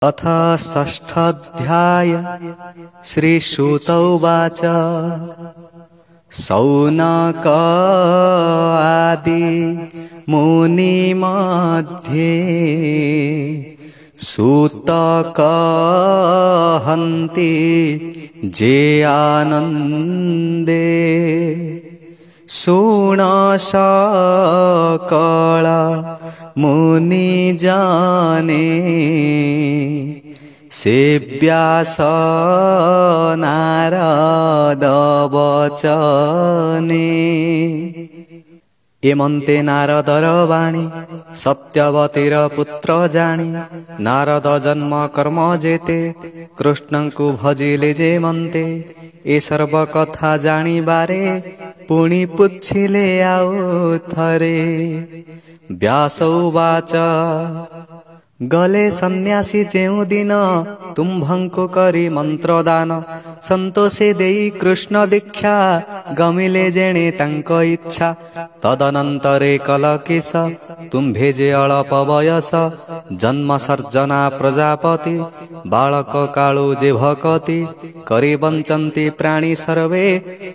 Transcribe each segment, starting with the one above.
अथ षष्ठाध्याय श्रीसूत उवाच सौनक आदि मुनिमध्ये सूत कहन्ति जे आनन्दे शुण सकल मुनि जाने से व्यास नारद वचने। एमन्ते नारदर वाणी सत्यवतीर पुत्र जाणी नारद जन्म कर्म जेते कृष्ण को भजिले जे मन्ते ए सर्व कथा जानी बारे पुणी पुछिले आओ थरे। व्यास उवाच गले सन्यासी जेउ दिन तुम्भंको करी मंत्रदान संतोषे देई कृष्ण दीक्षा गमिले जेणे तांको इच्छा। तदनंतरे कलकिस तुम्भे जे अल्प बयस जन्म सर्जना प्रजापति बालक कालु जे भकति करी बंचंती प्राणी सर्वे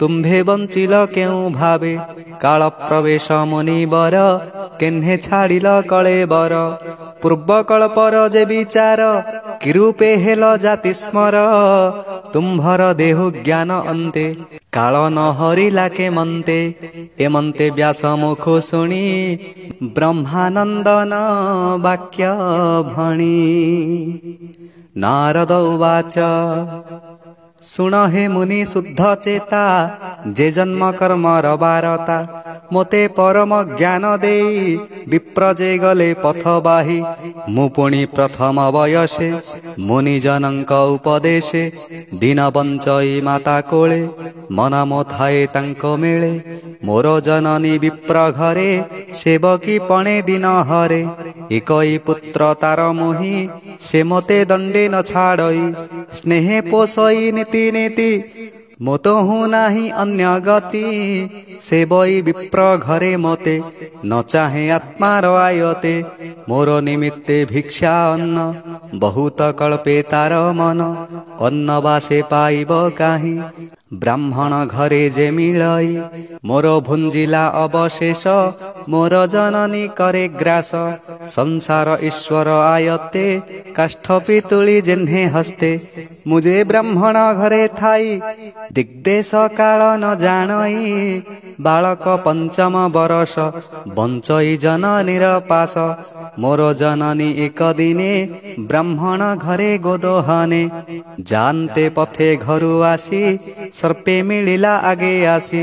तुम्भे बंचिल केउ भावे। काल प्रवेश मुनिवर केन्हे छाड़िल कलेबर पूर्व कल्पर जे विचार किरूपे हेल जाति स्मर तुम्भर देहु ज्ञान अन्ते काल न हरिला के मन्ते। एमन्ते व्यास मुख शुणी ब्रह्मानंदन वाक्य भणी। नारद उवाच सुन हे मुनि शुद्ध चेता जे जन्म कर्म रबारता मोते परम ज्ञान देई विप्र जे गले पथ बाही मु पुणी प्रथम वयसे मुनि जनक उपदेशे दिन बंचई माता कोले मन मोथाए तांक मेले मोर जननी विप्र घरे सेवकी पणे दिन हरे एकई पुत्र तार मुहि से मोते दंडे न छाड़ई स्नेहे पोषई नीति नीति मोतो हूँ नाही अन्य गति सेवई विप्र घरे मोते न चाहे आत्मार आयते मोर निमित्ते भिक्षा अन्न बहुत कल्पे तार मन अन्न बासे पाइब काहि ब्राह्मण घरे जे मिलई मोर भुंजिला अवशेष मोर जननी करे ग्रास संसार ईश्वर आयते काष्ठ पितुली जेन्हे हस्ते मुझे ब्राह्मण घरे थाई दिग्देश काल न जानई बालक पंचम बरस बंचई जननीर पास मोर जननी एक दिने ब्राह्मण घरे गोदोहने जानते पथे घरु आसी सर्पे मिलिला आगे आसी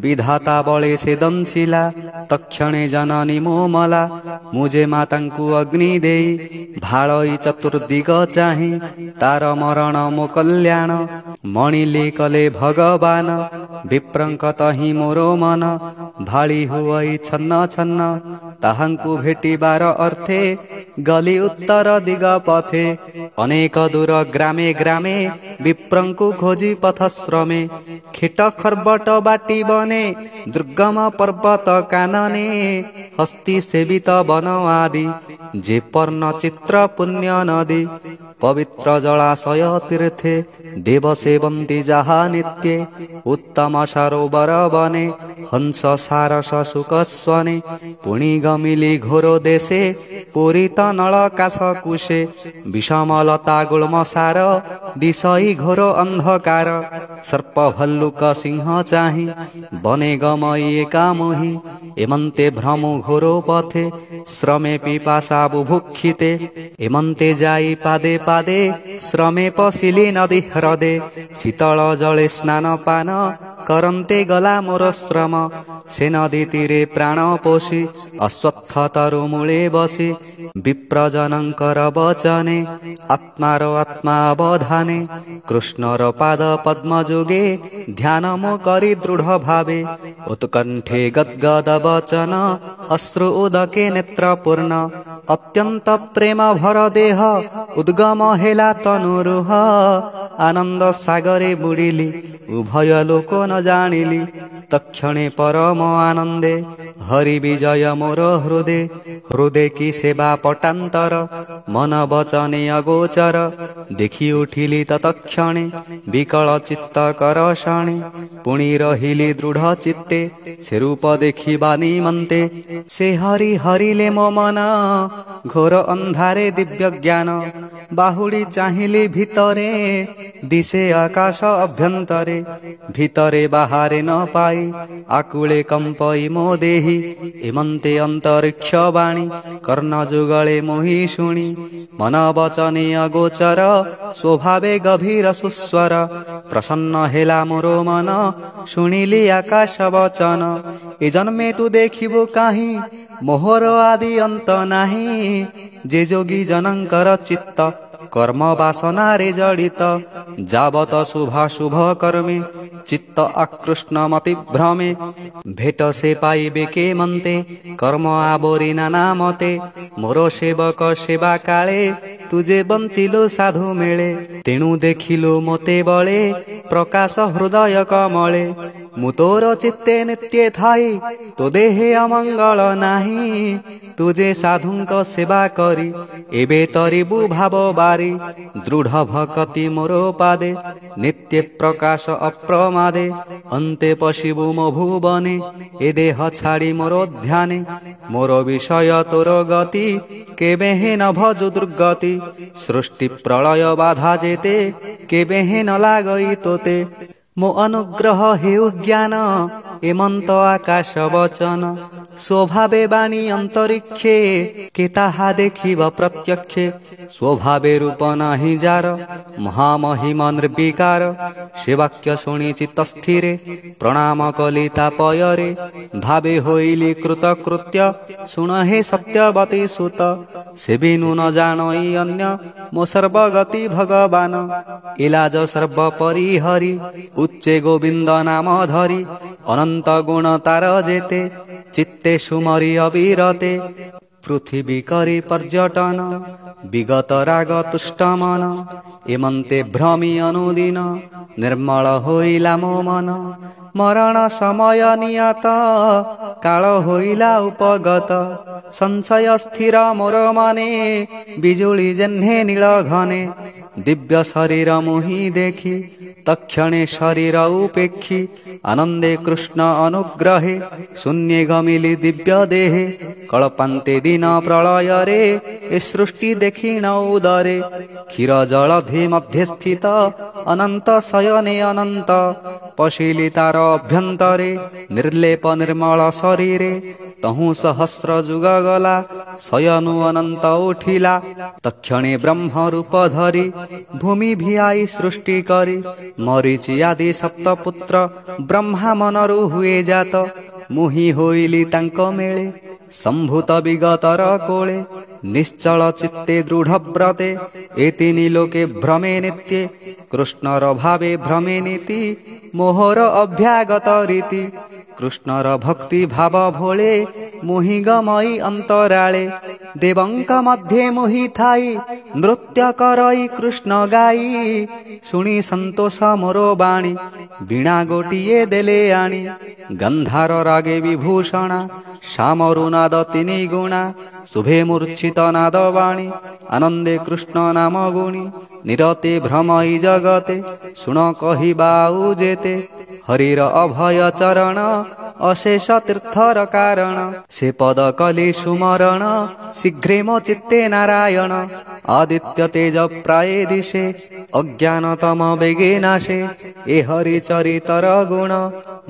विधाता बळे से दंशिला तक्षणे जननी मोमला मुझे मातांकु अग्नि देई भाळई चतुर्दिग चाहे तार मरण मो कल्याण मणिले कले भगवान विप्रंक तहि मोरो मन भाली हुई छन्न छन्न ताहांकु भेटिबार अर्थे गली उत्तर दिग पथे अनेक दूर ग्रामे ग्रामे विप्रंकु खोजी पथश्रमे खेट खर्बट बाटी बने दुर्गम पर्वत कानने हस्ती सेवित वन आदि जे पर्ण चित्र पुण्य नदी पवित्र जलाशय तीर्थे देव सेवन्ति जहा नित्ये उत्तम सरोवर बने हंस सारस सुकस्वने पुणी गमिली घोर देशे पूरित नलकाश कुशे विषमलता गुल्मसार दिशई घोर अंधकार सर्प भल्लुक सिंह चाहि बने गमई एका मोहि एमन्ते भ्रमु घोरो पथे श्रमे पिपासा बुभुक्षिते एमन्ते जाई पादे पादे श्रमे पशिली नदी ह्रदे शीतल जले स्नान पान करन्ते गला मोर श्रम से नदी तीरे प्राण पोषी अश्वत्थ तरु मूले बसी विप्रजनकर वचने आत्मार आत्मा अवधाने कृष्णर पाद पद्म जोगे ध्यान मो करी दृढ़ भावे उत्कंठे गद्गद वचन अश्रु उदके नेत्र पूर्ण अत्यंत प्रेम भर देह उद्गम हेला तनुरुह आनंद सागरे बुड़िली उभय लोक न जानिली तक्षणे परम आनंदे हरि विजय मोर हृदे हृदय की सेवा पटांतर मन वचने अगोचर देखि उठिली तत्क्षणे विकल चित्त करषणे पुणी रहिली दृढ़ चित्ते से रूप देखिबा निमन्ते से हरि हरिले मो मन घोर अंधारे दिव्य ज्ञान बाहुड़ी चाहिली भितरे दिशे आकाश अभ्यंतरे भितरे बाहरे न पाई आकुले कंपई मो देहि एमंते अंतरिक्ष वाणी कर्ण जुगले मोहि शुणी मन वचने अगोचर स्वभावे गभीर सुस्वर प्रसन्न हेला मोरो मन शुणिली आकाश वचन ए जन्मे तू देखिबो काहि मोहर आदि अंत नाही जे जोगी जनंकर चित्त कर्म वासना रे जड़ित जावत शुभाशुभ कर्मे चित्त आकृष्ण मति भ्रमे भेट से पाइबे के मन्ते कर्म आबोरी नाना मते मोर सेवक सेवा काले तुझे बंचिलो साधु मेले तेणु देखिलो मते बळे प्रकाश हृदय कमले मु तोर चित्ते नित्ये थाई तो देहे अमंगल नाही तुझे साधुंक सेवा करी एबे तरिबु भाव बारी दृढ़ भक्ति मोरो पादे नित्य प्रकाश अप्रमादे अन्ते पशिबु मो भुवने ए देह छाड़ी मोरो ध्याने मोरो विषय तोर गति केबे हे न भजु दुर्गति सृष्टि प्रलय बाधा जेते केबे हे न लागई तोते मो अनुग्रह हेउ ज्ञान एमंत आकाश वचन स्वभावे वाणी अंतरिक्षे के ताहा देखिब प्रत्यक्षे स्वभावे रूप नाही जार महामहिमा निर्विकार से वाक्य शुणी चित्त स्थिरे प्रणाम कली तापयरे भावे होइली कृतकृत्य शुण हे सत्यवती सुत से बिनु न जानई अन्य मो सर्वगति भगवान इलाज सर्व परिहरि उच्चे गोविंद नाम धरी अनंत गुण तार जेते चित्ते सुमरी अविरते पृथ्वी करी पर्यटन विगत राग तुष्ट मन एमंते भ्रमी अनुदिन निर्मल होइला मो मन मरण समय नियत काल होइला उपगत संशय स्थिर मोर मने बिजुली जह्ने नील घने दिव्य शरीर मोहि देखी तक्षणे शरीर उपेक्षी आनंदे कृष्ण अनुग्रहे शून्ये गमिली दिव्य देहे कल्पान्ते दिन प्रलय रे ए सृष्टि देखिण उदरे क्षीर जलधि मध्ये स्थित अनंत शयने अनंत पशिली तार अभ्यंतरे निर्लेप निर्मल शरीरे तहु सहस्र जुग गला शयनु अनंत उठिला तक्षणे ब्रह्म रूप धरी भूमि भिआई सृष्टि करी मरीचि आदि सप्तपुत्र ब्रह्मा मनरु हुए जात मुहि होइली तांको मेले संभूत विगतर कोले निश्चल चित्ते दृढ़ व्रते एतिनि लोके भ्रमे नित्ये कृष्णर भावे भ्रमे नीति मोहर अभ्यागत रीति कृष्णर भक्ति भाव भोले मोहि गमई अंतराले देवंक मध्ये मोहि थाई नृत्य करई कृष्ण गाई शुणी संतोष मोरो बाणी वीणा गोटिए देले आणी गंधार रागे विभूषणा श्यामरु नाद तिनि गुणा शुभे मूर्छित नाद वाणी आनंदे कृष्ण नाम गुणी निरते भ्रमई जगते शुण कहिबा उजेते हरिर अभय चरण अशेष तीर्थर कारण से पद कली सुमरण शीघ्रे मो चित्ते नारायण आदित्य तेज प्राये दिशे अज्ञानतम वेगे नाशे ए हरि चरितर गुण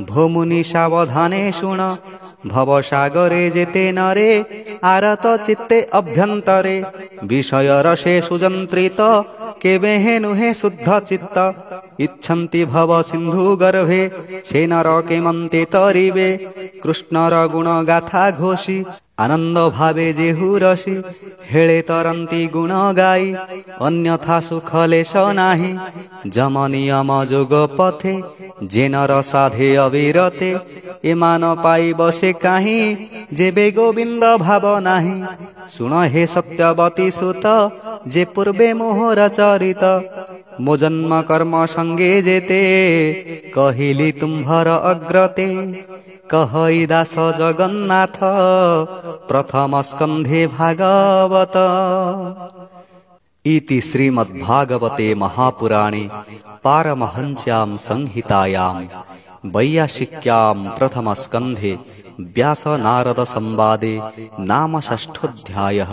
भोमुनि सावधाने शुण भव सागरे जेते नरे आरत चित्ते अभ्यंतरे विषय रसे सुजंत्रित केबे हे नुहे शुद्ध चित्त इच्छन्ति भव सिंधु गर्भे से नर केमन्ते तरिबे कृष्णर गुण गाथा घोषी आनंद भावे जेहु रसी हेले तरंती गुण गाई अन्यथा सुख लेश नाही जम नियम जोग पथे जेनर साधे अविरते एमान पाई बसे काहि जेबे गोविंद भाव नाही सुन हे सत्यवती सुत जे पूर्वे मोहर चरित मो जन्म कर्म संगे जेते कहिली तुम्भर अग्रते कहई दास जगन्नाथ प्रथम स्कंधे भागवत। इति श्रीमद्भागवते महापुराणे पारमहंस्यां संहितायां वैयासिक्यां प्रथम स्कंधे व्यास नारद संवादे नाम षष्ठोऽध्यायः।